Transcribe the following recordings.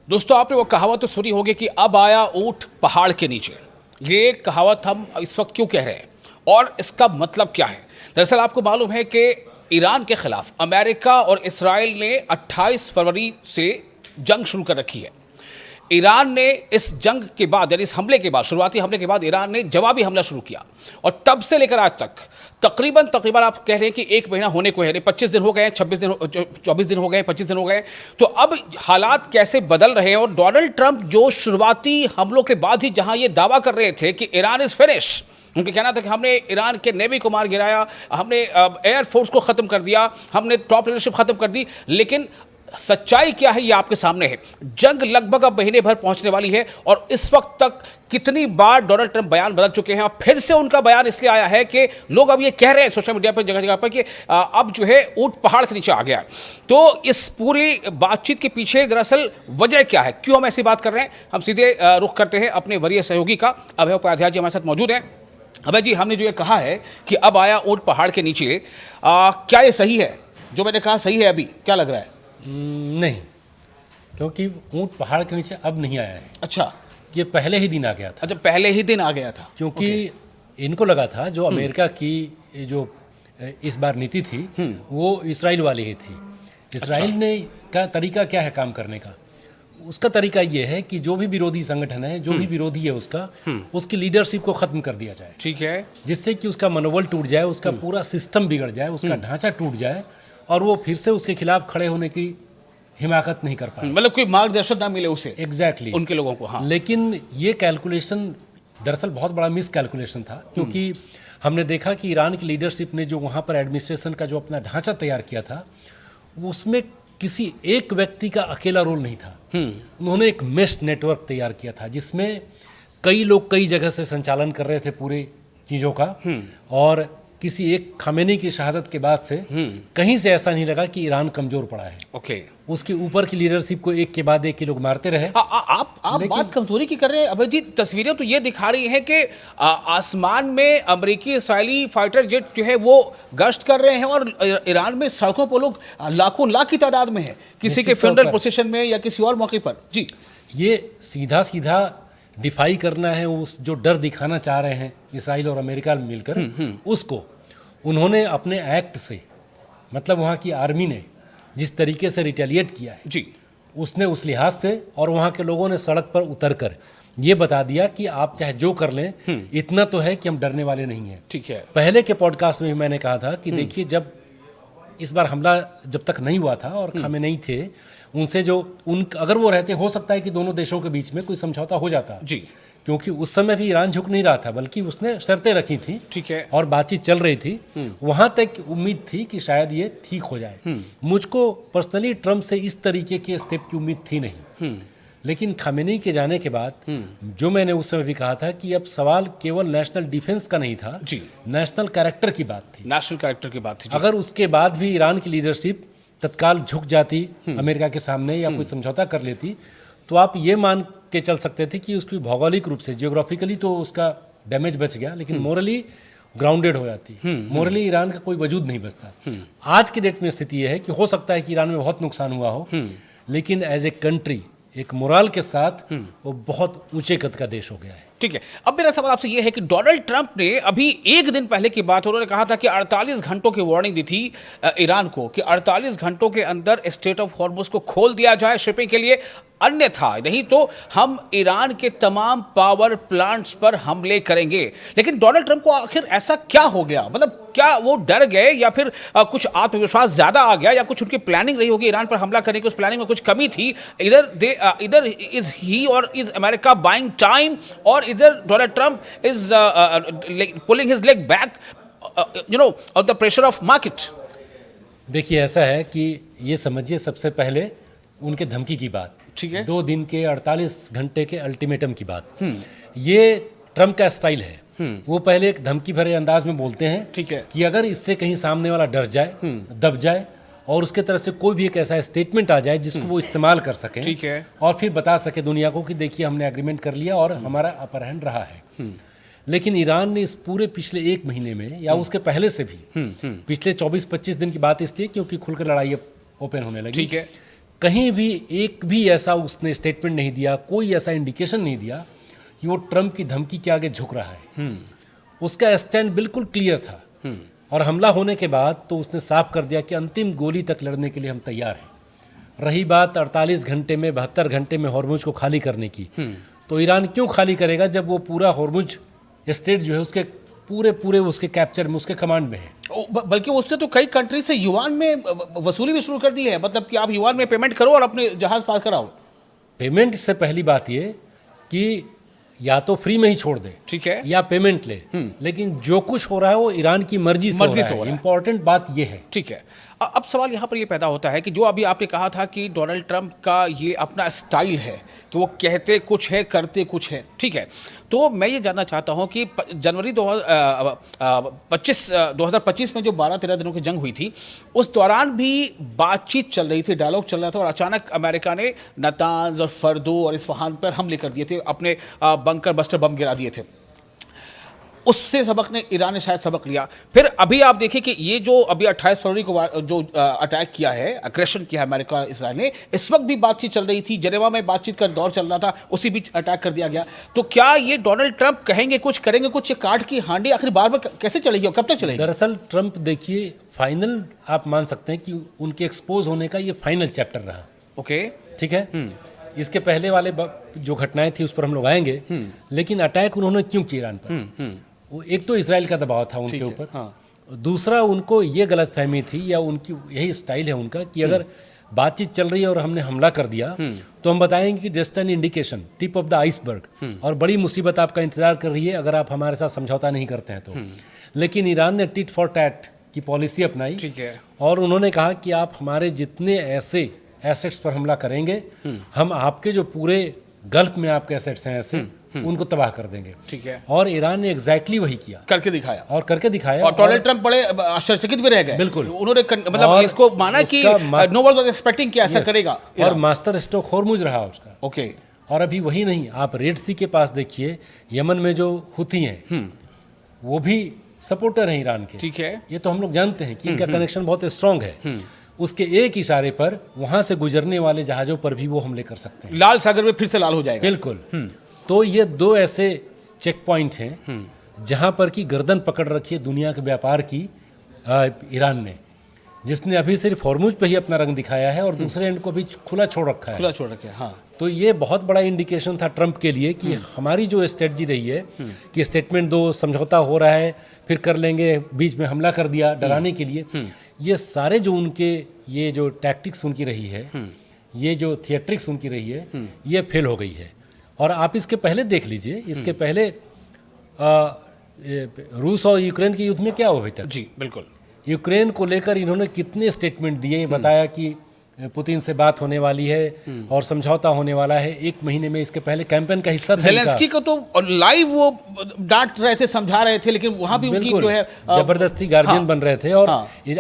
दोस्तों, आपने वो कहावत तो सुनी होगी कि अब आया ऊंट पहाड़ के नीचे। ये कहावत हम इस वक्त क्यों कह रहे हैं और इसका मतलब क्या है? दरअसल आपको मालूम है कि ईरान के खिलाफ अमेरिका और इसराइल ने 28 फरवरी से जंग शुरू कर रखी है। ईरान ने इस जंग के बाद, यानी इस हमले के बाद, शुरुआती हमले के बाद ईरान ने जवाबी हमला शुरू किया और तब से लेकर आज तक तकरीबन आप कह रहे हैं कि एक महीना होने को है, 25 दिन हो गए, 24 दिन हो गए, 25 दिन हो गए। तो अब हालात कैसे बदल रहे हैं और डोनाल्ड ट्रंप जो शुरुआती हमलों के बाद ही जहां ये दावा कर रहे थे कि ईरान इज फिनिश, उनका कहना था कि हमने ईरान के नेवी को मार गिराया, हमने एयरफोर्स को ख़त्म कर दिया, हमने टॉप लीडरशिप ख़त्म कर दी, लेकिन सच्चाई क्या है ये आपके सामने है। जंग लगभग अब महीने भर पहुंचने वाली है और इस वक्त तक कितनी बार डोनाल्ड ट्रंप बयान बदल चुके हैं और फिर से उनका बयान इसलिए आया है कि लोग अब ये कह रहे हैं सोशल मीडिया पर, जगह जगह पर, कि अब जो है ऊंट पहाड़ के नीचे आ गया है। तो इस पूरी बातचीत के पीछे दरअसल वजह क्या है, क्यों हम ऐसी बात कर रहे हैं? हम सीधे रुख करते हैं अपने वरीय सहयोगी का। अभय उपाध्याय जी हमारे साथ मौजूद हैं। अभय जी, हमने जो ये कहा है कि अब आया ऊंट पहाड़ के नीचे, क्या ये सही है? जो मैंने कहा सही है? अभी क्या लग रहा है? नहीं, क्योंकि ऊंट पहाड़ के नीचे अब नहीं आया है। अच्छा, ये पहले ही दिन आ गया था। अच्छा, पहले ही दिन आ गया था। क्योंकि इनको लगा था जो अमेरिका की जो इस बार नीति थी वो इसराइल वाली ही थी। इसराइल ने का तरीका क्या है काम करने का? उसका तरीका ये है कि जो भी विरोधी संगठन है, जो भी विरोधी है उसकी लीडरशिप को खत्म कर दिया जाए। ठीक है। जिससे कि उसका मनोबल टूट जाए, उसका पूरा सिस्टम बिगड़ जाए, उसका ढांचा टूट जाए और वो फिर से उसके खिलाफ खड़े होने की हिमाकत नहीं कर पाए। मतलब कोई मार्गदर्शन ना मिले उसे। एग्जैक्टली उनके लोगों को। हाँ। लेकिन ये कैलकुलेशन दरअसल बहुत बड़ा मिस कैलकुलेशन था, क्योंकि हमने देखा कि ईरान की लीडरशिप ने जो वहाँ पर एडमिनिस्ट्रेशन का जो अपना ढांचा तैयार किया था उसमें किसी एक व्यक्ति का अकेला रोल नहीं था। उन्होंने एक मेश नेटवर्क तैयार किया था जिसमें कई लोग कई जगह से संचालन कर रहे थे पूरे चीज़ों का। और किसी एक खामेनी की शहादत के बाद से कहीं से ऐसा नहीं लगा कि ईरान कमजोर पड़ा है। ओके। उसके ऊपर की लीडरशिप को एक के बाद एक के लोग मारते रहे। आप बात कमजोरी की कर रहे हैं अभय जी। तस्वीरें तो ये दिखा रही हैं कि आसमान में अमेरिकी इसराइली फाइटर जेट जो है वो गश्त कर रहे हैं और ईरान में सड़कों पर लोग लाखों लाख की तादाद में है, किसी के फ्यूनरल प्रोसेशन में या किसी और मौके पर। जी, ये सीधा सीधा डिफाई करना है उस जो डर दिखाना चाह रहे हैं इसराइल और अमेरिका मिलकर, उसको उन्होंने अपने एक्ट से, मतलब वहाँ की आर्मी ने जिस तरीके से रिटेलिएट किया है जी, उसने उस लिहाज से, और वहाँ के लोगों ने सड़क पर उतरकर ये बता दिया कि आप चाहे जो कर लें, इतना तो है कि हम डरने वाले नहीं हैं। ठीक है। पहले के पॉडकास्ट में भी मैंने कहा था कि देखिए, जब इस बार हमला जब तक नहीं हुआ था और खामेनेई थे, उनसे जो अगर वो रहते, हो सकता है कि दोनों देशों के बीच में कोई समझौता हो जाता जी, क्योंकि उस समय भी ईरान झुक नहीं रहा था, बल्कि उसने शर्तें रखी थी। ठीक है। और बातचीत चल रही थी। वहां तक उम्मीद थी कि शायद ये ठीक हो जाए। मुझको पर्सनली ट्रम्प से इस तरीके के स्टेप की उम्मीद थी नहीं। लेकिन खामेनेई के जाने के बाद जो मैंने उस समय भी कहा था कि अब सवाल केवल नेशनल डिफेंस का नहीं था जी, नेशनल कैरेक्टर की बात थी। नेशनल कैरेक्टर की बात थी जी। अगर उसके बाद भी ईरान की लीडरशिप तत्काल झुक जाती अमेरिका के सामने या कोई समझौता कर लेती, तो आप ये मान के चल सकते थे कि उसकी भौगोलिक रूप से, जियोग्राफिकली तो उसका डैमेज बच गया, लेकिन मोरली ग्राउंडेड हो जाती। मोरली ईरान का कोई वजूद नहीं बचता। आज के डेट में स्थिति यह है कि हो सकता है कि ईरान में बहुत नुकसान हुआ हो, लेकिन एज ए कंट्री, एक मोराल के साथ वो बहुत ऊंचे कद का देश हो गया है। ठीक है। अब मेरा सवाल आपसे यह है कि डोनाल्ड ट्रंप ने अभी एक दिन पहले की बात, उन्होंने कहा था कि 48 घंटों की वार्निंग दी थी ईरान को कि 48 घंटों के अंदर स्ट्रेट ऑफ हॉर्मुज को खोल दिया जाए शिपिंग के लिए, अन्यथा नहीं तो हम ईरान के तमाम पावर प्लांट्स पर हमले करेंगे। लेकिन डोनाल्ड ट्रंप को आखिर ऐसा क्या हो गया? मतलब क्या वो डर गए या फिर कुछ आत्मविश्वास ज्यादा आ गया या कुछ उनकी प्लानिंग रही होगी ईरान पर हमला करने की, उस प्लानिंग में कुछ कमी थी? इधर इज ही और इज अमेरिका बाइंग टाइम, और इधर Donald Trump is pulling his leg back on the pressure of market. देखिए, ऐसा है कि ये समझिए, सबसे पहले उनके धमकी की बात, ठीक है, 2 दिन के 48 घंटे के अल्टीमेटम की बात, ये ट्रम्प का स्टाइल है। वो पहले एक धमकी भरे अंदाज में बोलते हैं, ठीक है, कि अगर इससे कहीं सामने वाला डर जाए, दब जाए और उसके तरफ से कोई भी एक ऐसा स्टेटमेंट आ जाए जिसको वो इस्तेमाल कर सके, ठीक है, और फिर बता सके दुनिया को कि देखिए हमने एग्रीमेंट कर लिया और हमारा अपर हैंड रहा है। लेकिन ईरान ने इस पूरे पिछले 1 महीने में या उसके पहले से भी, पिछले 24-25 दिन की बात इसलिए क्योंकि खुलकर लड़ाई ओपन होने लगी, ठीक है, कहीं भी एक भी ऐसा उसने स्टेटमेंट नहीं दिया, कोई ऐसा इंडिकेशन नहीं दिया कि वो ट्रंप की धमकी के आगे झुक रहा है। उसका स्टैंड बिल्कुल क्लियर था। और हमला होने के बाद तो उसने साफ कर दिया कि अंतिम गोली तक लड़ने के लिए हम तैयार हैं। रही बात 48 घंटे में 72 घंटे में हॉर्मुज को खाली करने की, तो ईरान क्यों खाली करेगा जब वो पूरा हॉर्मुज स्टेट जो है उसके पूरे उसके कैप्चर में, उसके कमांड में है। बल्कि उसने तो कई कंट्री से युआन में वसूली भी शुरू कर दी है, मतलब कि आप युआन में पेमेंट करो और अपने जहाज पास कराओ। पेमेंट से पहली बात ये कि या तो फ्री में ही छोड़ दे, ठीक है, या पेमेंट ले, लेकिन जो कुछ हो रहा है वो ईरान की मर्जी से हो रहा है। इंपॉर्टेंट बात ये है। ठीक है। अब सवाल यहाँ पर ये पैदा होता है कि जो अभी आपने कहा था कि डोनाल्ड ट्रंप का ये अपना स्टाइल है कि वो कहते कुछ है करते कुछ है, ठीक है, तो मैं ये जानना चाहता हूँ कि जनवरी 2025 में जो 12-13 दिनों की जंग हुई थी, उस दौरान भी बातचीत चल रही थी, डायलॉग चल रहा था, और अचानक अमेरिका ने नतांज और फर्दो और इस्फहान पर हमले कर दिए थे, अपने बंकर बस्टर बम गिरा दिए थे। उससे सबक ने ईरान ने शायद सबक लिया। फिर अभी आप देखिए कि ये जो अभी 28 फरवरी को जो अटैक किया है, अग्रेशन किया है अमेरिका इसराइल ने, इस वक्त भी बातचीत चल रही थी, जेनेवा में बातचीत का दौर चल रहा था, उसी बीच अटैक कर दिया गया। तो क्या ये डोनाल्ड ट्रंप कहेंगे कुछ करेंगे कुछ, ये काट की हांडी आखिर बार बार कैसे चलेगी और कब तक चलेगी? दरअसल ट्रंप देखिए फाइनल आप मान सकते हैं कि उनके एक्सपोज होने का ये फाइनल चैप्टर रहा। ओके, ठीक है। इसके पहले वाले जो घटनाएं थी उस पर हम लोग आएंगे, लेकिन अटैक उन्होंने क्यों किया ईरान पर? वो एक तो इसराइल का दबाव था उनके ऊपर, हाँ। दूसरा उनको ये गलतफहमी थी, या उनकी यही स्टाइल है उनका, कि अगर बातचीत चल रही है और हमने हमला कर दिया तो हम बताएंगे कि just an indication, tip of the iceberg, और बड़ी मुसीबत आपका इंतजार कर रही है अगर आप हमारे साथ समझौता नहीं करते हैं तो। लेकिन ईरान ने टिट फॉर टैट की पॉलिसी अपनाई, ठीक है, और उन्होंने कहा कि आप हमारे जितने ऐसे एसेट्स पर हमला करेंगे, हम आपके जो पूरे गल्फ में आपके एसेट्स हैं ऐसे, उनको तबाह कर देंगे। ठीक है। और ईरान ने एग्जैक्टली वही किया, करके दिखाया, और डोनाल्ड ट्रंप बड़े आश्चर्यचकित भी रह गए। बिल्कुल, उन्होंने मतलब इसको माना कि नो वन वाज एक्सपेक्टिंग कि ऐसा करेगा, और मास्टर स्ट्रोक हॉर्मुज रहा उसका। ओके। और अभी वही नहीं, आप रेड सी के पास देखिए, यमन में जो हुती हैं वो भी सपोर्टर हैं ईरान के, ठीक है, ये तो हम लोग जानते हैं कि इनका कनेक्शन बहुत स्ट्रांग है। उसके एक इशारे पर वहां से गुजरने वाले जहाजों पर भी वो हमले कर सकते हैं। लाल सागर में फिर से लाल हो जाएगा। बिल्कुल। तो ये दो ऐसे चेक पॉइंट हैं जहां पर की गर्दन पकड़ रखी है दुनिया के व्यापार की ईरान ने, जिसने अभी सिर्फ हॉर्मुज पे ही अपना रंग दिखाया है और दूसरे एंड को भी खुला छोड़ रखा है। खुला छोड़ रखा है, हाँ। तो ये बहुत बड़ा इंडिकेशन था ट्रंप के लिए कि हमारी जो स्ट्रेटजी रही है कि स्टेटमेंट दो, समझौता हो रहा है, फिर कर लेंगे, बीच में हमला कर दिया डराने के लिए, ये सारे जो उनके ये जो टैक्टिक्स उनकी रही है, ये जो थिएट्रिक्स उनकी रही है, ये फेल हो गई है। और आप इसके पहले देख लीजिए, इसके पहले रूस और यूक्रेन के युद्ध में क्या हुआ अभी तक? जी बिल्कुल। यूक्रेन को लेकर इन्होंने कितने स्टेटमेंट दिए, बताया कि पुतिन से बात होने वाली है और समझौता होने वाला है। एक महीने में इसके पहले कैंपेन का हिस्सा ज़ेलेंस्की को तो लाइव वो डांट रहे थे, समझा रहे थे, लेकिन वहां भी उनकी जो है जबरदस्ती गार्जियन बन रहे थे। और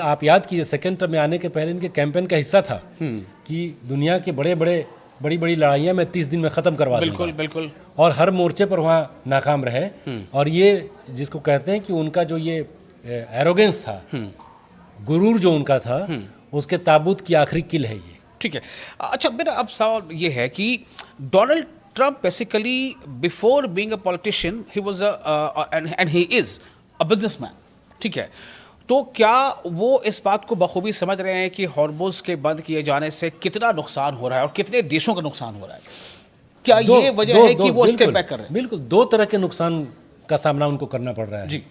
आप याद कीजिए सेकेंड टर्म में आने के पहले इनके कैंपेन का हिस्सा था कि दुनिया के बड़ी बड़ी लड़ाइयां मैं 30 दिन में खत्म करवा दूंगा। बिल्कुल बिल्कुल। और हर मोर्चे पर वहाँ नाकाम रहे। और ये जिसको कहते हैं कि उनका जो ये एरोगेंस था, गुरूर जो उनका था, उसके ताबूत की आखिरी किल है ये। ठीक है। अच्छा, मेरा अब सवाल ये है कि Donald Trump basically before being a politician he was and he is a businessman, ठीक है, तो क्या वो इस बात को बखूबी समझ रहे हैं कि हॉर्मुज के बंद किए जाने से कितना नुकसान हो रहा है और कितने देशों का नुकसान हो रहा है? क्या ये वजह है कि वो स्टेप बैक कर रहे हैं? बिल्कुल, दो तरह के नुकसान का सामना उनको करना पड़ रहा है जी।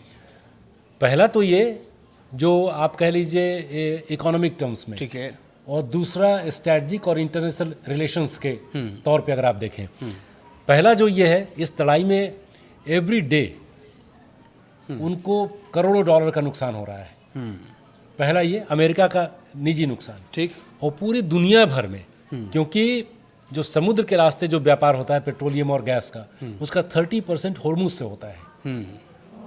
पहला तो ये जो आप कह लीजिए इकोनॉमिक टर्म्स में, ठीक है, और दूसरा स्ट्रैटेजिक और इंटरनेशनल रिलेशंस के तौर पे अगर आप देखें। पहला जो ये है, इस लड़ाई में एवरी डे उनको करोड़ों डॉलर का नुकसान हो रहा है। पहला ये अमेरिका का निजी नुकसान, ठीक, और पूरी दुनिया भर में, क्योंकि जो समुद्र के रास्ते जो व्यापार होता है पेट्रोलियम और गैस का, उसका 30% हॉर्मुज से होता है।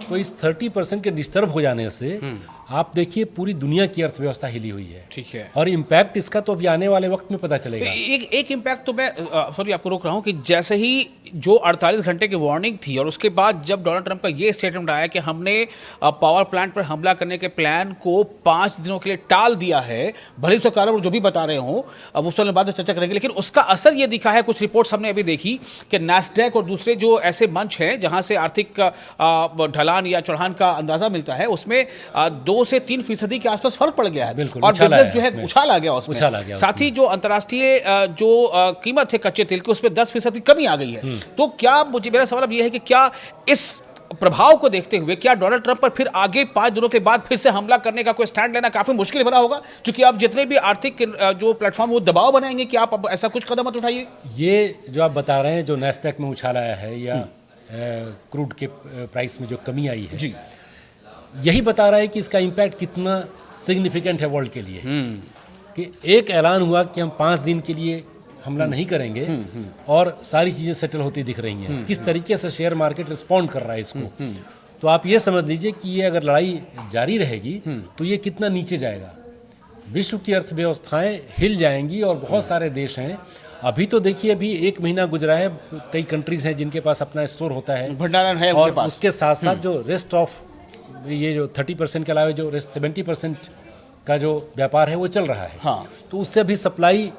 तो इस 30% के डिस्टर्ब हो जाने से आप देखिए पूरी दुनिया की अर्थव्यवस्था हिली हुई है। ठीक है। और इम्पैक्ट इसका तो अभी आने वाले वक्त में पता चलेगा। एक इम्पैक्ट तो मैं सॉरी आपको रोक रहा हूँ कि जैसे ही जो 48 घंटे की वार्निंग थी और उसके बाद जब डोनाल्ड ट्रंप का ये स्टेटमेंट आया कि हमने पावर प्लांट पर हमला करने के प्लान को 5 दिनों के लिए टाल दिया है, भले उसका कारण वो जो भी बता रहे हों, अब उस बाद में चर्चा करेंगे, लेकिन उसका असर ये दिखा है, कुछ रिपोर्ट्स हमने अभी देखी कि नैस्डैक और दूसरे जो ऐसे मंच हैं जहाँ से आर्थिक ढलान या चढ़ान का अंदाजा मिलता है, उसमें 2 से 3% के आसपास फर्क पड़ गया है और बिजनेस जो है उछाल आ गया उसमें। साथ ही जो अंतर्राष्ट्रीय जो कीमत है कच्चे तेल की उसमें 10% कमी आ गई है। तो क्या मुझे मेरा सवाल अब यह है कि क्या इस प्रभाव को देखते हुए क्या डोनाल्ड ट्रंप पर फिर आगे 5 दिनों के बाद फिर से हमला करने का कोई स्टैंड लेना काफी मुश्किल बना होगा, क्योंकि आप जितने भी आर्थिक जो प्लेटफॉर्म वो दबाव बनाएंगे कि आप अब ऐसा कुछ कदम मत उठाइए। ये जो आप बता रहे हैं जो नैस्डैक में उछाल आया है या क्रूड के प्राइस में जो कमी आई है जी, यही बता रहा है कि इसका इम्पैक्ट कितना सिग्निफिकेंट है वर्ल्ड के लिए। कि एक ऐलान हुआ कि हम 5 दिन के लिए हमला नहीं करेंगे और सारी चीज़ें सेटल होती दिख रही हैं। किस तरीके से शेयर मार्केट रिस्पॉन्ड कर रहा है इसको, तो आप ये समझ लीजिए कि ये अगर लड़ाई जारी रहेगी तो ये कितना नीचे जाएगा। विश्व की अर्थव्यवस्थाएं हिल जाएंगी और बहुत सारे देश हैं। अभी तो देखिए अभी 1 महीना गुजरा है, कई कंट्रीज हैं जिनके पास अपना स्टोर होता है, भंडारण है और उनके पास। उसके साथ साथ जो रेस्ट ऑफ ये जो 30% के अलावा जो रेस्ट 70% का जो व्यापार है वो चल रहा है। हाँ। तो उससे अभी सप्लाई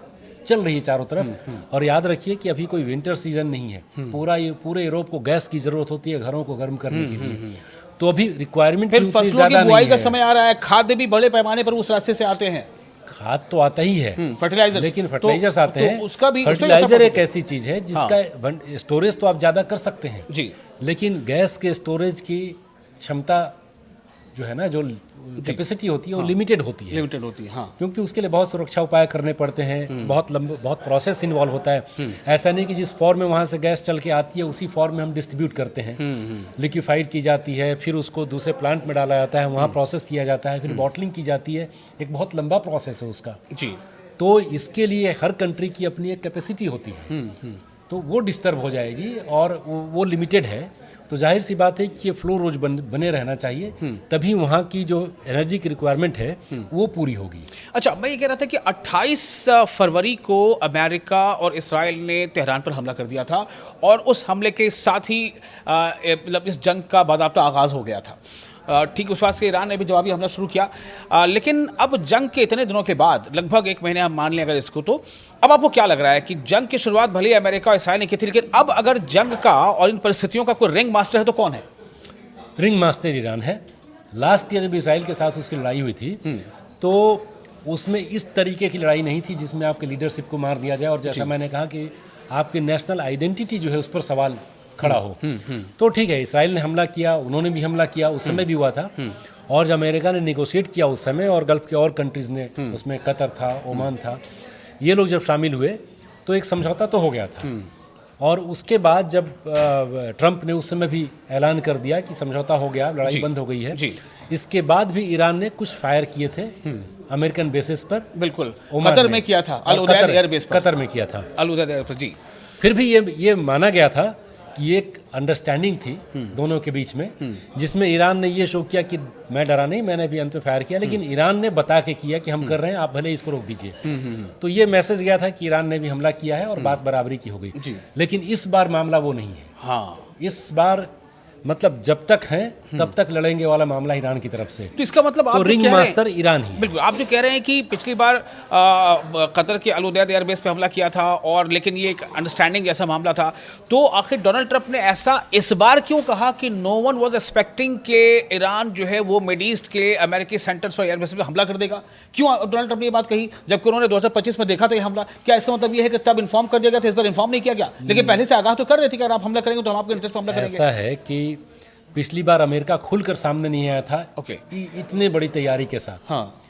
चल रही है चारों तरफ। और याद रखिए कि अभी कोई विंटर सीजन नहीं है। पूरे यूरोप को गैस की जरूरत होती है घरों को गर्म करने के लिए। तो अभी रिक्वायरमेंट फिर फसलों की बुआई का समय आ रहा है, खाद्य भी बड़े पैमाने पर उस रास्ते से आते हैं। खाद तो आता ही है, फर्टिलाइजर, लेकिन फर्टिलाइजर्स आते हैं। उसका भी फर्टिलाइजर एक ऐसी चीज है जिसका स्टोरेज तो आप ज्यादा कर सकते हैं जी, लेकिन गैस के स्टोरेज की क्षमता जो है ना, जो कैपेसिटी होती है वो लिमिटेड होती है। हाँ। क्योंकि उसके लिए बहुत सुरक्षा उपाय करने पड़ते हैं, बहुत प्रोसेस इन्वॉल्व होता है। ऐसा नहीं कि जिस फॉर्म में वहाँ से गैस चल के आती है उसी फॉर्म में हम डिस्ट्रीब्यूट करते हैं। लिक्विफाइड की जाती है, फिर उसको दूसरे प्लांट में डाला जाता है, वहाँ प्रोसेस किया जाता है, फिर बॉटलिंग की जाती है। एक बहुत लंबा प्रोसेस है उसका जी। तो इसके लिए हर कंट्री की अपनी एक कैपेसिटी होती है, तो वो डिस्टर्ब हो जाएगी और वो लिमिटेड है। तो जाहिर सी बात है कि ये फ्लो रोज बने रहना चाहिए, तभी वहाँ की जो एनर्जी की रिक्वायरमेंट है वो पूरी होगी। अच्छा, मैं ये कह रहा था कि 28 फरवरी को अमेरिका और इस्राइल ने तेहरान पर हमला कर दिया था और उस हमले के साथ ही मतलब इस जंग का बाज़ाब्ता आगाज़ हो गया था। ठीक उस बात से ईरान ने भी जवाबी हमला शुरू किया। लेकिन अब जंग के इतने दिनों के बाद, लगभग 1 महीने हम मान लें अगर इसको, तो अब आपको क्या लग रहा है कि जंग की शुरुआत भले ही अमेरिका और इसराइल ने की थी, लेकिन अब अगर जंग का और इन परिस्थितियों का कोई रिंग मास्टर है तो कौन है? रिंग मास्टर ईरान है। लास्ट ईयर जब इसराइल के साथ उसकी लड़ाई हुई थी तो उसमें इस तरीके की लड़ाई नहीं थी जिसमें आपके लीडरशिप को मार दिया जाए और जैसा मैंने कहा कि आपकी नेशनल आइडेंटिटी जो है उस पर सवाल खड़ा हो। तो ठीक है, इसराइल ने हमला किया, उन्होंने भी हमला किया, उस समय भी हुआ था। और जब अमेरिका ने नेगोशिएट किया उस समय, और गल्फ के और कंट्रीज ने, उसमें कतर था, ओमान था, ये लोग जब शामिल हुए तो एक समझौता तो हो गया था। और उसके बाद जब ट्रंप ने उस समय भी ऐलान कर दिया कि समझौता हो गया, लड़ाई बंद हो गई है, इसके बाद भी ईरान ने कुछ फायर किए थे अमेरिकन बेसिस पर। बिल्कुल, कतर में किया था, अल उदैद एयरबेस पर। कतर में किया था, अल उदैद एयरबेस जी। फिर भी ये माना गया था कि एक अंडरस्टैंडिंग थी दोनों के बीच में, जिसमें ईरान ने ये शो किया कि मैं डरा नहीं, मैंने भी अंत में फायर किया, लेकिन ईरान ने बता के किया कि हम कर रहे हैं, आप भले इसको रोक दीजिए। तो ये मैसेज गया था कि ईरान ने भी हमला किया है और बात बराबरी की हो गई। लेकिन इस बार मामला वो नहीं है। हाँ, इस बार मतलब जब तक हैं तब तक लड़ेंगे वाला मामला ईरान की तरफ से। तो इसका मतलब तो रिंग मास्टर ईरान ही। बिल्कुल, आप जो कह रहे हैं कि पिछली बार कतर के अल उदैद एयरबेस पे हमला किया था और लेकिन ये एक अंडरस्टैंडिंग जैसा मामला था, तो आखिर डोनाल्ड ट्रंप ने ऐसा इस बार क्यों कहा कि नो वन वाज एक्सपेक्टिंग के ईरान जो है वो मिड ईस्ट के अमेरिकी सेंटर्स पर एयरबेस पर हमला कर देगा? क्यों डोनाल्ड ट्रंप ने ये बात कही जबकि उन्होंने 2025 में देखा था ये हमला? क्या इसका मतलब ये है कि तब इन्फॉर्म कर दिया गया था, इस बार इन्फॉर्म नहीं किया गया? लेकिन पहले से आगाह तो कर रहे थे कि अगर आप हमला करेंगे तो हम आपके इंटरेस्ट पर हमला करेंगे। ऐसा है कि पिछली बार अमेरिका खुलकर सामने नहीं आया था इतने बड़ी तैयारी के साथ। हाँ।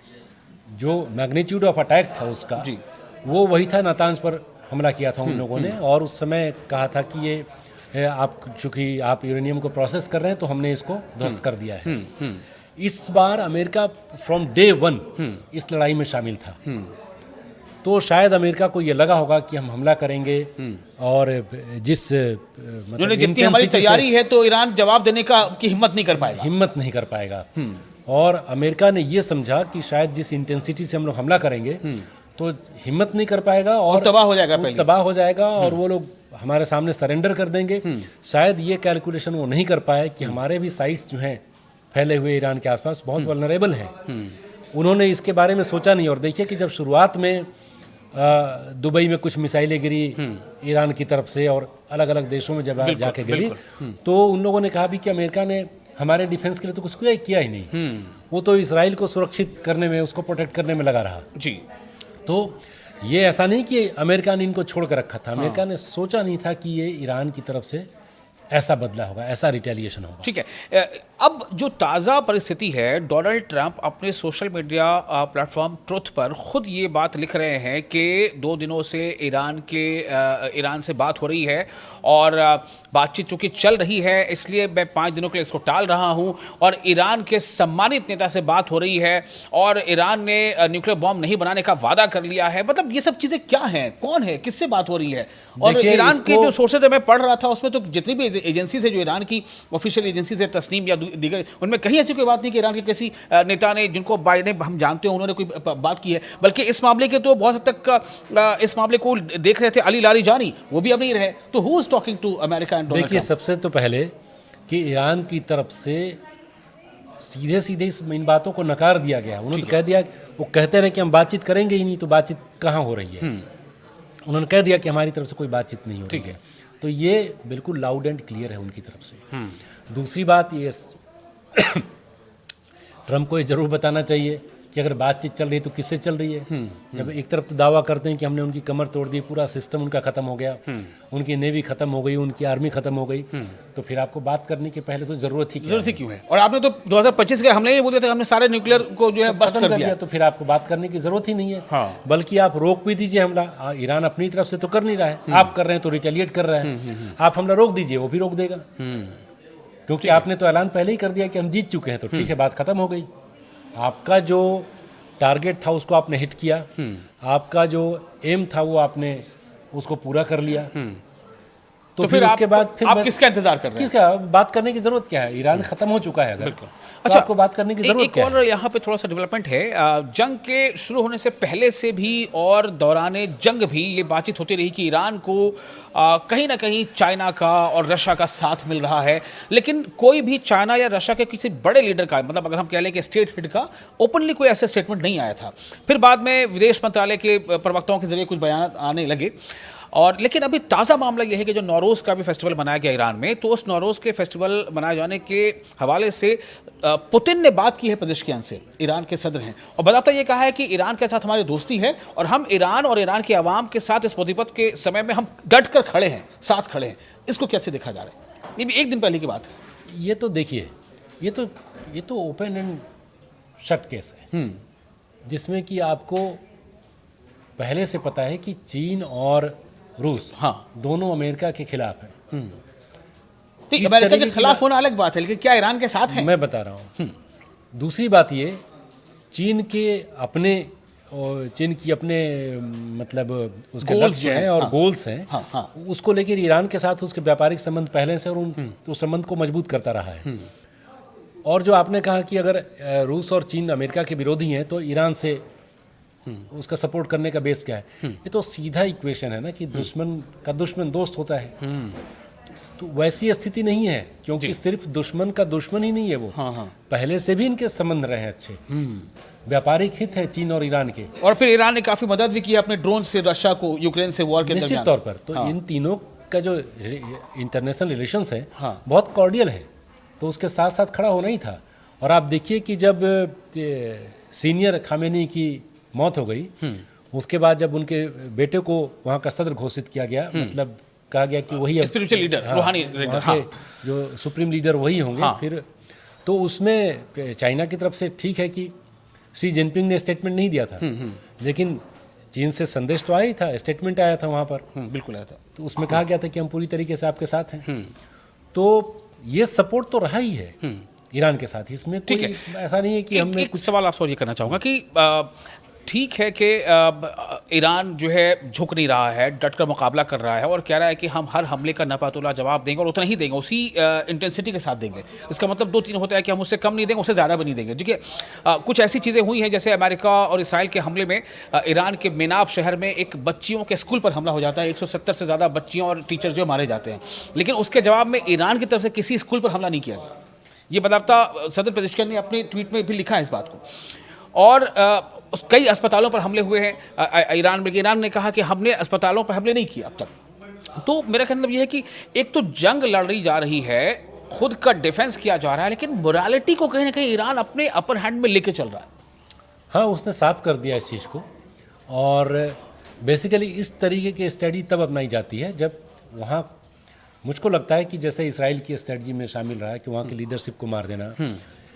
जो मैग्नीट्यूड ऑफ अटैक था उसका जी, वो वही था। नातांज पर हमला किया था उन लोगों ने और उस समय कहा था कि ये आप चूंकि आप यूरेनियम को प्रोसेस कर रहे हैं तो हमने इसको ध्वस्त कर दिया है। इस बार अमेरिका फ्रॉम डे 1 इस लड़ाई में शामिल था। तो शायद अमेरिका को ये लगा होगा कि हम हमला करेंगे और जिस मतलब जितनी हमारी तैयारी है तो ईरान जवाब देने की हिम्मत नहीं कर पाएगा। और अमेरिका ने ये समझा कि शायद जिस इंटेंसिटी से हम लोग हमला करेंगे तो हिम्मत नहीं कर पाएगा और तबाह हो जाएगा वो पहले। तबाह हो जाएगा और वो लोग हमारे सामने सरेंडर कर देंगे। शायद ये कैलकुलेशन वो नहीं कर पाए कि हमारे भी साइट्स जो हैं फैले हुए ईरान के आसपास बहुत वल्नरेबल हैं। उन्होंने इसके बारे में सोचा नहीं। और देखिए कि जब शुरुआत में दुबई में कुछ मिसाइलें गिरी ईरान की तरफ से और अलग अलग देशों में जब जाके गिरी तो उन लोगों ने कहा भी कि अमेरिका ने हमारे डिफेंस के लिए तो कुछ किया ही नहीं, वो तो इसराइल को सुरक्षित करने में, उसको प्रोटेक्ट करने में लगा रहा। जी। तो ये ऐसा नहीं कि अमेरिका ने इनको छोड़ कर रखा था, अमेरिका ने सोचा नहीं था कि ये ईरान की तरफ से ऐसा बदला होगा, ऐसा रिटेलिएशन होगा। ठीक है, अब जो ताज़ा परिस्थिति है, डोनाल्ड ट्रंप अपने सोशल मीडिया प्लेटफॉर्म ट्रुथ पर खुद ये बात लिख रहे हैं कि 2 दिनों से ईरान से बात हो रही है और बातचीत चूंकि चल रही है इसलिए मैं 5 दिनों के लिए इसको टाल रहा हूं और ईरान के सम्मानित नेता से बात हो रही है और ईरान ने न्यूक्लियर बॉम्ब नहीं बनाने का वादा कर लिया है। मतलब ये सब चीज़ें क्या हैं, कौन है, किससे बात हो रही है? और ईरान के जो सोर्सेज है मैं पढ़ रहा था उसमें तो जितनी भी एजेंसीज है जो ईरान की ऑफिशियल एजेंसीज है, तस्नीम या दीगर, उनमें कहीं ऐसी कोई बात नहीं कि ईरान के किसी नेता ने, जिनको बाइडेन हम जानते हैं, उन्होंने कोई बात की है। बल्कि इस मामले के तो बहुत हद तक इस मामले को देख रहे थे अली लारीजानी, वो भी अब नहीं रहे। तो who is talking to America and Donald Trump? देखिए, सबसे तो पहले कि ईरान की तरफ से सीधे सीधे इन बातों को नकार दिया गया। उन्होंने तो कह दिया, वो कहते रहे कि हम बातचीत करेंगे ही नहीं, तो बातचीत कहाँ हो रही है? उन्होंने कह दिया कि हमारी तरफ से कोई बातचीत नहीं हो रही है। तो ये बिल्कुल लाउड एंड क्लियर है उनकी तरफ से। दूसरी बात ये ट्रंप को ये जरूर बताना चाहिए कि अगर बातचीत चल रही है तो किससे चल रही है। जब एक तरफ तो दावा करते हैं कि हमने उनकी कमर तोड़ दी, पूरा सिस्टम उनका खत्म हो गया, उनकी नेवी खत्म हो गई, उनकी आर्मी खत्म हो गई, तो फिर आपको बात करने के पहले तो जरूरत ही क्यों है? और आपने तो 2025 के हमले ये बोल दिया था, हमने सारे न्यूक्लियर को जो है बस्ट कर दिया, तो फिर आपको बात करने की जरूरत ही नहीं है। बल्कि आप रोक भी दीजिए हमला। ईरान अपनी तरफ से तो कर नहीं रहा है, आप कर रहे हैं तो रिटेलिएट कर रहा है। आप हमला रोक दीजिए, वो भी रोक देगा, क्योंकि आपने तो ऐलान पहले ही कर दिया कि हम जीत चुके हैं। तो ठीक है, बात खत्म हो गई। आपका जो टारगेट था उसको आपने हिट किया, आपका जो एम था वो आपने उसको पूरा कर लिया। तो फिर उसके बाद फिर आप किसका इंतजार कर रहे हैं? किसका बात करने की जरूरत क्या है? ईरान खत्म हो चुका है अगर, तो आपको बात करने की जरूरत क्या है? एक और यहाँ पे थोड़ा सा डेवलपमेंट है। जंग के शुरू होने से पहले से भी और दौरान जंग भी ये बातचीत होती रही कि ईरान को कहीं ना कहीं चाइना का और रशिया का साथ मिल रहा है, लेकिन कोई भी चाइना या रशिया के किसी बड़े लीडर का, मतलब अगर हम कह लें कि स्टेट हेड का ओपनली कोई ऐसा स्टेटमेंट नहीं आया था। फिर बाद में विदेश मंत्रालय के प्रवक्ताओं के जरिए कुछ बयान आने लगे। और लेकिन अभी ताज़ा मामला यह है कि जो नौरोज़ का भी फेस्टिवल मनाया गया ईरान में, तो उस नौरोज़ के फेस्टिवल मनाए जाने के हवाले से पुतिन ने बात की है पेजेश्कियान से, ईरान के सदर हैं, और बताता ये कहा है कि ईरान के साथ हमारी दोस्ती है और हम ईरान और ईरान के अवाम के साथ इस मुसीबत के समय में हम डट कर खड़े हैं, साथ खड़े हैं। इसको कैसे देखा जा रहा है? ये भी एक दिन पहले की बात है। ये तो देखिए, ये तो ओपन एंड शट केस है, जिसमें कि आपको पहले से पता है कि चीन और रूस दोनों अमेरिका के खिलाफ है। अमेरिका के खिलाफ होना अलग बात है, लेकिन क्या ईरान के साथ है? मैं बता रहा हूँ। दूसरी बात ये, चीन की अपने मतलब उसके लक्ष्य हैं और गोल्स हैं, उसको लेकर ईरान के साथ उसके व्यापारिक संबंध पहले से और उस संबंध को मजबूत करता रहा है। और जो आपने कहा कि अगर रूस और चीन अमेरिका के विरोधी हैं तो ईरान से उसका सपोर्ट करने का बेस क्या है? ये तो सीधा इक्वेशन है ना कि दुश्मन का दुश्मन दोस्त होता है। तो वैसी स्थिति नहीं है, क्योंकि सिर्फ दुश्मन का दुश्मन ही नहीं है वो। पहले से भी इनके संबंध रहे हैं अच्छे, व्यापारिक हित है चीन और ईरान के। और फिर ईरान ने काफी मदद भी की अपने ड्रोन से रशिया को, यूक्रेन से वॉर के दरमियान। निश्चित तौर पर तो इन तीनों का जो इंटरनेशनल रिलेशंस है बहुत कॉर्डियल है, तो उसके साथ साथ खड़ा होना ही था। और आप देखिए कि जब सीनियर खामेनी की मौत हो गई, उसके बाद जब उनके बेटे को वहाँ का सदर घोषित किया गया, मतलब कहा गया कि वही स्पिरिचुअल लीडर, रूहानी लीडर, जो सुप्रीम लीडर वही होंगे। फिर तो उसमें चाइना की तरफ से ठीक है कि शी जिनपिंग ने स्टेटमेंट नहीं दिया था, लेकिन चीन से संदेश तो आया ही था, स्टेटमेंट आया था वहाँ पर। बिल्कुल आया था। तो उसमें कहा गया था कि हम पूरी तरीके से आपके साथ हैं। तो ये सपोर्ट तो रहा ही है ईरान के साथ। इसमें कोई ऐसा नहीं है कि हमने कुछ सवाल आपसे और ये करना चाहूँगा कि ठीक है कि ईरान जो है झुक नहीं रहा है, डट कर मुकाबला कर रहा है और कह रहा है कि हम हर हमले का नपातुला जवाब देंगे और उतना ही देंगे, उसी इंटेंसिटी के साथ देंगे। इसका मतलब दो तीन होता है कि हम उससे कम नहीं देंगे, उससे ज़्यादा भी नहीं देंगे। देखिए कुछ ऐसी चीज़ें हुई हैं जैसे अमेरिका और इसराइल के हमले में ईरान के मेनाब शहर में एक बच्चियों के स्कूल पर हमला हो जाता है, 170 से ज़्यादा बच्चियों और टीचर्स जो मारे जाते हैं, लेकिन उसके जवाब में ईरान की तरफ से किसी स्कूल पर हमला नहीं किया गया। ये बाकायदा सदर पेजेश्कियान ने अपने ट्वीट में भी लिखा है इस बात को। और कई अस्पतालों पर हमले हुए हैं ईरान में। ईरान ने कहा कि हमने अस्पतालों पर हमले नहीं किए अब तक। तो मेरा कहना मतलब यह है कि एक तो जंग लड़ी जा रही है, खुद का डिफेंस किया जा रहा है, लेकिन मोरालिटी को कहीं ना कहीं ईरान अपने अपर हैंड में लेके चल रहा है। हाँ, उसने साफ कर दिया इस चीज़ को। और बेसिकली इस तरीके की स्ट्रेटजी तब अपनाई जाती है जब वहाँ, मुझको लगता है कि जैसे इसराइल की स्ट्रेटजी में शामिल रहा है कि वहाँ की लीडरशिप को मार देना,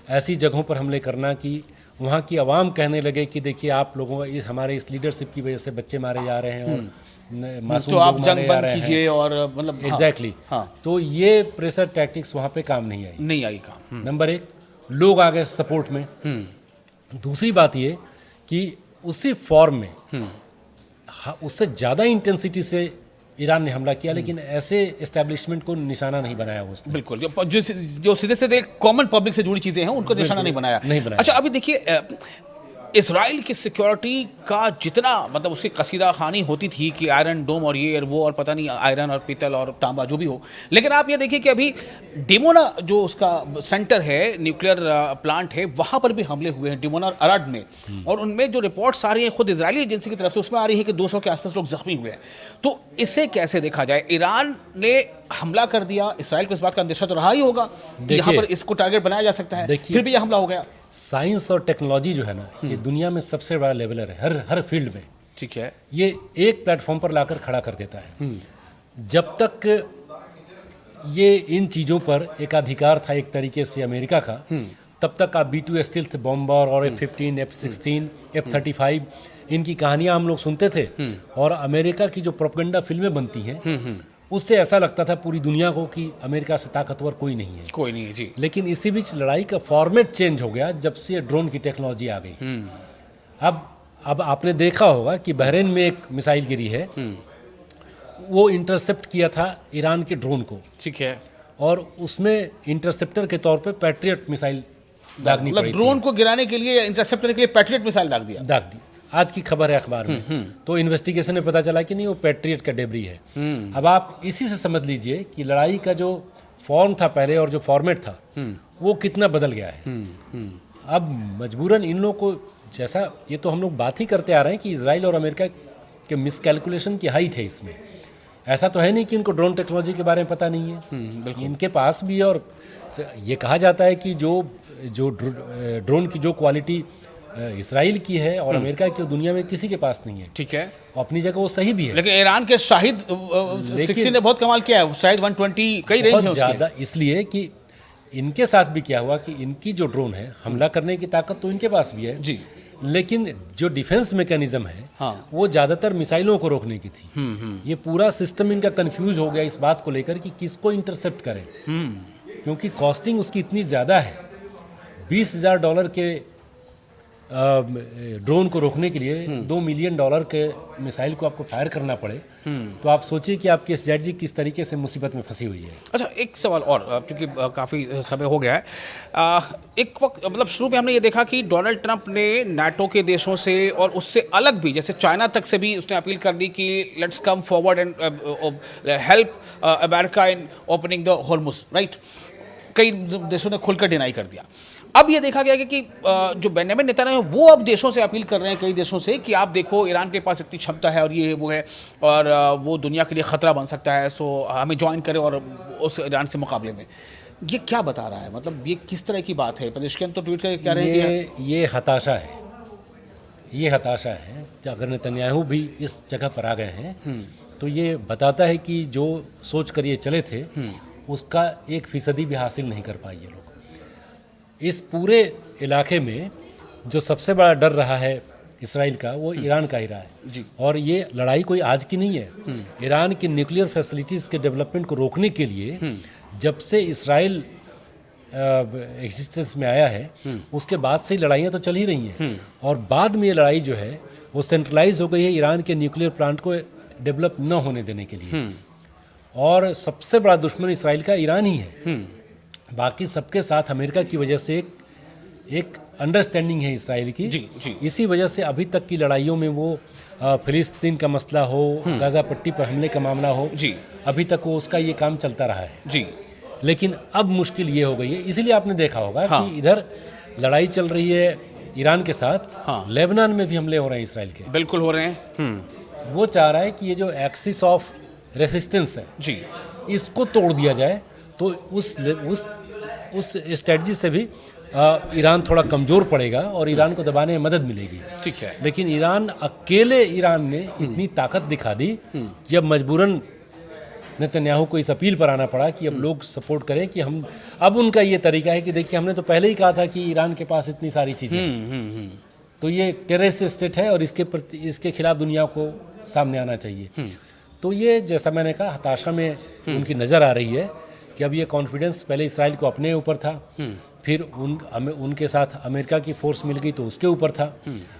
ऐसी जगहों पर हमले करना कि वहाँ की आवाम कहने लगे कि देखिए आप लोगों का हमारे इस लीडरशिप की वजह से बच्चे मारे जा रहे हैं और मासूम तो आप लोग जंग मारे जा बंद रहे कीजिए हैं। और मतलब एग्जैक्टली। हाँ। तो ये प्रेशर टैक्टिक्स वहाँ पे काम नहीं आई। नहीं आई काम। नंबर एक, लोग आ गए सपोर्ट में। दूसरी बात ये कि उसी फॉर्म में उससे ज़्यादा इंटेंसिटी से ईरान ने हमला किया, लेकिन ऐसे एस्टेब्लिशमेंट को निशाना नहीं बनाया उसने। बिल्कुल, जो सीधे सीधे कॉमन पब्लिक से जुड़ी चीजें हैं उनको निशाना नहीं बनाया। अच्छा, अभी देखिए इसराइल की सिक्योरिटी का जितना मतलब उसकी कसीदा खानी होती थी कि आयरन डोम और ये और वो और पता नहीं आयरन और पीतल और तांबा जो भी हो, लेकिन आप ये देखिए कि अभी डिमोना जो उसका सेंटर है, न्यूक्लियर प्लांट है, वहाँ पर भी हमले हुए हैं, डिमोना और अराड में। और उनमें जो रिपोर्ट्स आ रही हैं खुद इजरायली एजेंसी की तरफ से, उसमें आ रही है कि 200 के आसपास लोग जख्मी हुए हैं। तो इसे कैसे देखा जाए? ईरान ने हमला कर दिया, इसराइल को इस बात का अंदेशा तो रहा ही होगा कि यहाँ पर इसको टारगेट बनाया जा सकता है, फिर भी यह हमला हो गया। साइंस और टेक्नोलॉजी जो है ना, ये दुनिया में सबसे बड़ा लेवलर है हर फील्ड में। ठीक है, ये एक प्लेटफॉर्म पर लाकर खड़ा कर देता है। जब तक ये इन चीज़ों पर एक अधिकार था एक तरीके से अमेरिका का, तब तक आप B-2 स्टील्थ बॉम्बर और F-15, F-16, F-35 इनकी कहानियां हम लोग सुनते थे। और अमेरिका की जो प्रोपेगेंडा फिल्में बनती हैं, उससे ऐसा लगता था पूरी दुनिया को कि अमेरिका से ताकतवर कोई नहीं है। कोई नहीं है जी। लेकिन इसी बीच लड़ाई का फॉर्मेट चेंज हो गया जब से ड्रोन की टेक्नोलॉजी आ गई। अब आपने देखा होगा कि बहरीन में एक मिसाइल गिरी है, वो इंटरसेप्ट किया था ईरान के ड्रोन को। ठीक है, और उसमें इंटरसेप्टर के तौर पे पैट्रियट मिसाइल दागनी पड़ी। ड्रोन को गिराने के लिए, इंटरसेप्ट करने के लिए पैट्रियट मिसाइल दाग दी। आज की खबर है अखबार में। तो इन्वेस्टिगेशन में पता चला कि नहीं, वो पैट्रियट का डेबरी है। अब आप इसी से समझ लीजिए कि लड़ाई का जो फॉर्म था पहले और जो फॉर्मेट था वो कितना बदल गया है। अब मजबूरन इन लोगों को, जैसा ये तो हम लोग बात ही करते आ रहे हैं कि इजराइल और अमेरिका के मिसकैलकुलेशन की हाइट है इसमें। ऐसा तो है नहीं कि इनको ड्रोन टेक्नोलॉजी के बारे में पता नहीं है, इनके पास भी है। और ये कहा जाता है कि जो ड्रोन की जो क्वालिटी इसराइल की है और अमेरिका की, दुनिया में किसी के पास नहीं है। ठीक है, अपनी जगह वो सही भी है। लेकिन ईरान के शाहिद 60 ने बहुत कमाल किया है, शाहिद 120 कई रेंज है उसकी। ज़्यादा इसलिए कि इनके साथ भी क्या हुआ कि इनकी जो ड्रोन है, हमला करने की ताकत तो इनके पास भी है जी, लेकिन जो डिफेंस मैकेनिज्म है वो ज़्यादातर मिसाइलों को रोकने की थी। ये पूरा सिस्टम इनका कंफ्यूज हो गया इस बात को लेकर कि किसको इंटरसेप्ट करें, क्योंकि कॉस्टिंग उसकी इतनी ज़्यादा है। $20,000 के ड्रोन को रोकने के लिए $2 मिलियन के मिसाइल को आपको फायर करना पड़े, तो आप सोचिए कि आपकी स्ट्रेटजी किस तरीके से मुसीबत में फंसी हुई है। अच्छा, एक सवाल और, चूंकि काफ़ी समय हो गया है, एक वक्त मतलब शुरू में हमने ये देखा कि डोनाल्ड ट्रंप ने नाटो के देशों से और उससे अलग भी, जैसे चाइना तक से भी उसने अपील कर दी कि let's come forward and help America in opening the Hormuz, right. कई देशों ने खुलकर डिनाई कर दिया। अब ये देखा गया कि जो बेंजामिन नेतन्याहू वो अब देशों से अपील कर रहे हैं, कई देशों से, कि आप देखो ईरान के पास इतनी क्षमता है और ये वो है और वो दुनिया के लिए ख़तरा बन सकता है, सो हमें ज्वाइन करें और उस ईरान से मुकाबले में। ये क्या बता रहा है? मतलब ये किस तरह की बात है? पेजेश्कियान तो ट्वीट करके कह रहे हैं ये हताशा है। ये हताशा है। अगर नेतन्याहू भी इस जगह पर आ गए हैं तो ये बताता है कि जो सोच कर ये चले थे उसका 1% भी हासिल नहीं कर पाए ये लोग। इस पूरे इलाके में जो सबसे बड़ा डर रहा है इसराइल का, वो ईरान का ही रहा है जी। और ये लड़ाई कोई आज की नहीं है। ईरान की न्यूक्लियर फैसिलिटीज़ के डेवलपमेंट को रोकने के लिए जब से इसराइल एग्जिस्टेंस में आया है उसके बाद से ही लड़ाइयाँ तो चल ही रही हैं और बाद में ये लड़ाई जो है वो सेंट्रलाइज हो गई है ईरान के न्यूक्लियर प्लांट को डेवलप न होने देने के लिए। और सबसे बड़ा दुश्मन इसराइल का ईरान ही है। बाकी सबके साथ अमेरिका की वजह से एक अंडरस्टैंडिंग है इसराइल की। जी। इसी वजह से अभी तक की लड़ाइयों में वो फिलिस्तीन का मसला हो, गाज़ा पट्टी पर हमले का मामला हो, जी, अभी तक वो उसका ये काम चलता रहा है। जी। लेकिन अब मुश्किल ये हो गई है, इसीलिए आपने देखा होगा कि इधर लड़ाई चल रही है ईरान के साथ, लेबनान में भी हमले हो रहे हैं इसराइल के। बिल्कुल हो रहे हैं। वो चाह रहा है कि ये जो एक्सिस ऑफ रेसिस्टेंस है जी, इसको तोड़ दिया जाए, तो उस स्ट्रेटजी से भी ईरान थोड़ा कमज़ोर पड़ेगा और ईरान को दबाने में मदद मिलेगी। ठीक है। लेकिन ईरान ने इतनी ताकत दिखा दी कि अब मजबूरन नेतन्याहू को इस अपील पर आना पड़ा कि अब लोग सपोर्ट करें कि हम, अब उनका ये तरीका है कि देखिए हमने तो पहले ही कहा था कि ईरान के पास इतनी सारी चीज़ें हैं, तो ये टेररिस्ट स्टेट है और इसके खिलाफ दुनिया को सामने आना चाहिए। तो ये जैसा मैंने कहा हताशा में उनकी नज़र आ रही है कि अब ये कॉन्फिडेंस पहले इसराइल को अपने ऊपर था, फिर उनके साथ अमेरिका की फोर्स मिल गई तो उसके ऊपर था,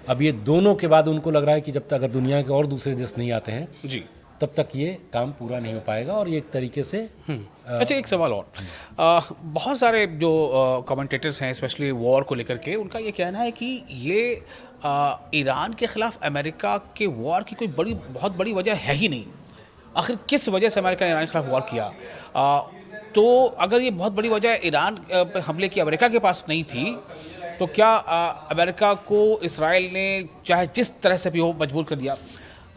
अब ये दोनों के बाद उनको लग रहा है कि जब तक अगर दुनिया के और दूसरे देश नहीं आते हैं जी, तब तक ये काम पूरा नहीं हो पाएगा। और ये एक तरीके से अच्छा, एक सवाल और, बहुत सारे जो कमेंटेटर्स हैं स्पेशली वॉर को लेकर के, उनका ये कहना है कि ये ईरान के खिलाफ अमेरिका के वॉर की कोई बहुत बड़ी वजह है ही नहीं। आखिर किस वजह से अमेरिका ने ईरान के खिलाफ वॉर किया? तो अगर ये बहुत बड़ी वजह ईरान पर हमले की अमेरिका के पास नहीं थी, तो क्या अमेरिका को इसराइल ने चाहे जिस तरह से भी हो मजबूर कर दिया,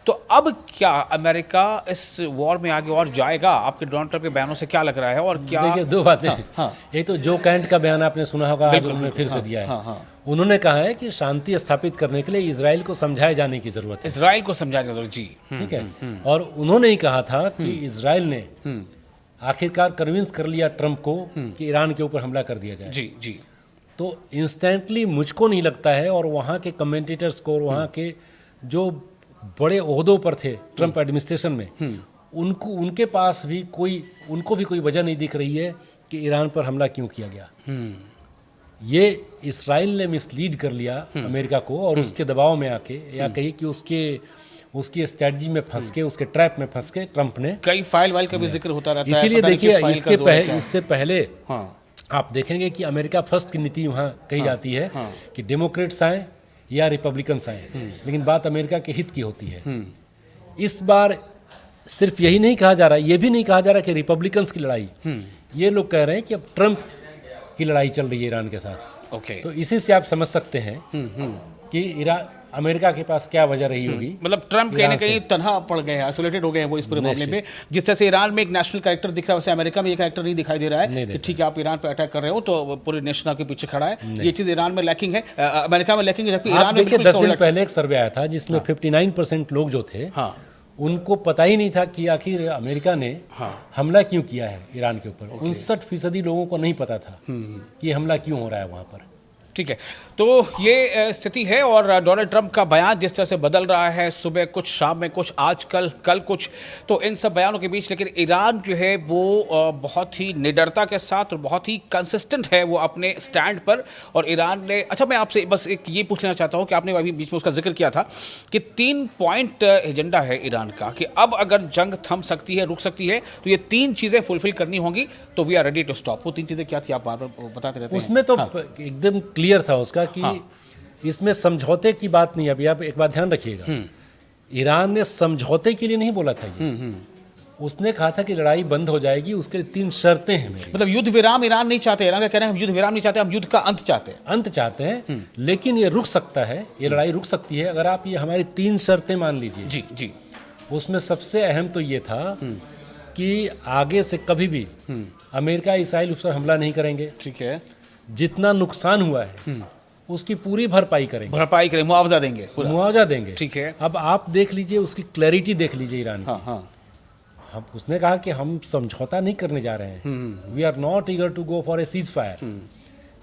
तो अब क्या अमेरिका इस वॉर में आगे और जाएगा? आपके डोनाल्ड ट्रंप के बयानों से क्या लग रहा है? और क्या, देखिए दो बातें, एक तो जो कैंट का बयान आपने सुना होगा, आज उन्होंने फिर से दिया है। उन्होंने कहा है कि शांति स्थापित करने के लिए इजराइल को समझाए जाने की जरूरत है। इसराइल को समझाने की जरूरत, जी, ठीक है। और उन्होंने ही कहा था कि इजराइल ने आखिरकार कन्विंस कर लिया ट्रंप को कि ईरान के ऊपर हमला कर दिया जाए। जी, जी। तो इंस्टेंटली मुझको नहीं लगता है, और वहाँ के कमेंटेटर्स को और वहाँ के जो बड़े ओहदों पर थे ट्रंप एडमिनिस्ट्रेशन में, उनके पास भी उनको भी कोई वजह नहीं दिख रही है कि ईरान पर हमला क्यों किया गया। ये इसराइल ने मिसलीड कर लिया अमेरिका को, और उसके दबाव में आके, या कहीं कि उसकी स्ट्रेटजी में फंस के, उसके ट्रैप में फंस के ट्रंप ने कई फाइल का भी जिक्र होता रहता है। इसीलिए देखिए इससे पहले आप देखेंगे कि अमेरिका फर्स्ट की नीति वहाँ कही जाती है कि डेमोक्रेट्स आए या रिपब्लिकन्स आए, लेकिन बात अमेरिका के हित की होती है। इस बार सिर्फ यही नहीं कहा जा रहा, ये भी नहीं कहा जा रहा कि रिपब्लिकन्स की लड़ाई, ये लोग कह रहे हैं कि अब ट्रंप की लड़ाई चल रही है ईरान के साथ। ओके। तो इसी से आप समझ सकते हैं कि अमेरिका के पास क्या वजह रही होगी। मतलब ट्रंप कहीं ना कहीं तनहा पड़ गए हैं, आइसोलेटेड हो गए हैं वो इस पूरे मामले में। जिस तरह से ईरान में एक नेशनल कैरेक्टर दिख रहा है, वैसे अमेरिका में ये कैरेक्टर नहीं दिखाई दे रहा है कि ठीक है आप ईरान पर अटैक कर रहे हो तो पूरे नेशन आपके पीछे खड़ा है। ये चीज़ ईरान में लैकिंग है, अमेरिका में लैकिंग है, जबकि ईरान में 10 दिन पहले एक सर्वे आया था जिसमें 59% लोग जो थे उनको पता ही नहीं था कि आखिर अमेरिका ने हमला क्यों किया है ईरान के ऊपर। 59% लोगों को नहीं पता था कि हमला क्यों हो रहा है वहाँ पर। ठीक है, तो ये स्थिति है। और डोनाल्ड ट्रंप का बयान जिस तरह से बदल रहा है, सुबह कुछ, शाम में कुछ, आजकल कल कुछ, तो इन सब बयानों के बीच लेकिन ईरान जो है वो बहुत ही निडरता के साथ और बहुत ही कंसिस्टेंट है वो अपने स्टैंड पर। और ईरान ने, अच्छा मैं आपसे बस एक ये पूछ लेना चाहता हूँ कि आपने अभी बीच में उसका जिक्र किया था कि 3 पॉइंट एजेंडा है ईरान का, कि अब अगर जंग थम सकती है, रुक सकती है, तो ये 3 चीज़ें फुलफिल करनी होंगी, तो we are ready to stop. वो 3 चीज़ें क्या थी, आप बार बार बताते रहते हैं। उसमें तो एकदम क्लियर था उसका कि इसमें समझौते की बात नहीं। अभी आप एक बात ध्यान रखिएगा, ईरान ने समझौते के लिए नहीं बोला था ये। उसने कहा था कि लड़ाई बंद हो जाएगी, उसके लिए 3 शर्तें हैं मेरी। मतलब युद्ध विराम ईरान नहीं चाहते, ईरान का कहना है हम युद्ध विराम नहीं चाहते, हम युद्ध का अंत चाहते हैं। अंत चाहते हैं, लेकिन ये रुक सकता है, ये लड़ाई रुक सकती है अगर आप ये हमारी 3 शर्तें मान लीजिए। जी, जी। उसमें सबसे अहम तो ये था कि आगे से कभी भी अमेरिका इसराइल उस पर हमला नहीं करेंगे। ठीक है। जितना नुकसान हुआ है उसकी पूरी भरपाई करेंगे, मुआवजा देंगे, मुआवजा देंगे। ठीक है। अब आप देख लीजिए, उसकी क्लैरिटी देख लीजिए ईरान की। हम उसने कहा कि हम समझौता नहीं करने जा रहे हैं, we are not eager to go for a ceasefire,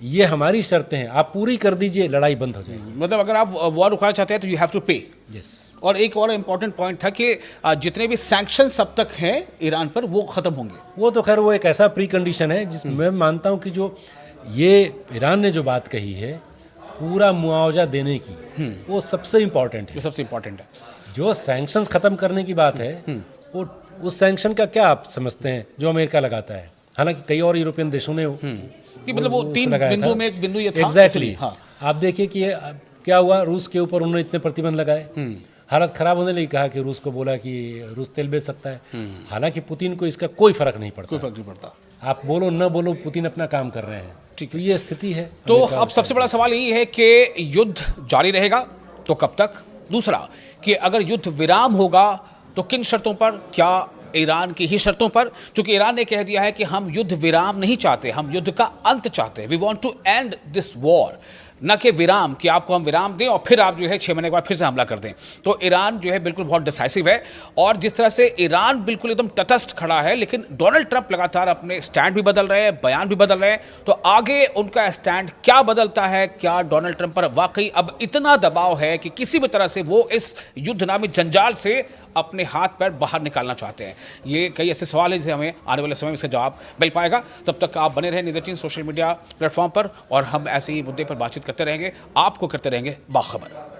ये हमारी शर्तें हैं, आप पूरी कर दीजिए, लड़ाई बंद हो जाएगी। मतलब अगर आप वॉर रुकना चाहते हैं तो यू हैव टू पे। यस। और एक और इम्पॉर्टेंट पॉइंट था कि जितने भी सैंक्शंस अब तक हैं ईरान पर वो खत्म होंगे। वो तो खैर वो एक ऐसा प्री कंडीशन है जिसमें मैं मानता हूँ कि जो ये ईरान ने जो बात कही है पूरा मुआवजा देने की, वो सबसे इम्पोर्टेंट है। ये सबसे इंपॉर्टेंट है। जो सैंक्शंस खत्म करने की बात है, वो उस सैंक्शन का क्या आप समझते हैं जो अमेरिका लगाता है? हालांकि कई और यूरोपियन देशों ने कि मतलब वो तीन बिंदु में एक बिंदु ये था। एग्जैक्टली। हाँ, आप देखिए कि ये क्या हुआ, रूस के ऊपर उन्होंने इतने प्रतिबंध लगाए, हालत खराब होने लगी, कहा कि रूस को बोला कि रूस तेल बेच सकता है। हालांकि पुतिन को इसका कोई फर्क नहीं पड़ता, कोई फर्क नहीं पड़ता। आप बोलो न बोलो, पुतिन अपना काम कर रहे हैं। ठीक तो ये स्थिति है। तो अमेरिका अब और सबसे बड़ा सवाल यही है कि युद्ध जारी रहेगा तो कब तक? दूसरा कि अगर युद्ध विराम होगा तो किन शर्तों पर? क्या ईरान की ही शर्तों पर? क्योंकि ईरान ने कह दिया है कि हम युद्ध विराम नहीं चाहते, हम युद्ध का अंत चाहते हैं। We want to end this war, न कि विराम, कि आपको हम विराम दें और फिर आप जो है 6 महीने के बाद फिर से हमला कर दें। तो ईरान जो है बिल्कुल बहुत डिसाइसिव है। और जिस तरह से ईरान बिल्कुल एकदम तटस्थ खड़ा है, लेकिन डोनाल्ड ट्रंप लगातार अपने स्टैंड भी बदल रहे हैं, बयान भी बदल रहे हैं। तो आगे उनका स्टैंड क्या बदलता है? क्या डोनाल्ड ट्रंप पर वाकई अब इतना दबाव है कि किसी भी तरह से वो इस युद्धनामी जंजाल से अपने हाथ पैर बाहर निकालना चाहते हैं? ये कई ऐसे सवाल हैं जिसे हमें आने वाले समय में इसका जवाब मिल पाएगा। तब तक आप बने रहें न्यूज़ 18 सोशल मीडिया प्लेटफॉर्म पर, और हम ऐसे ही मुद्दे पर बातचीत करते रहेंगे, आपको करते रहेंगे बाखबर।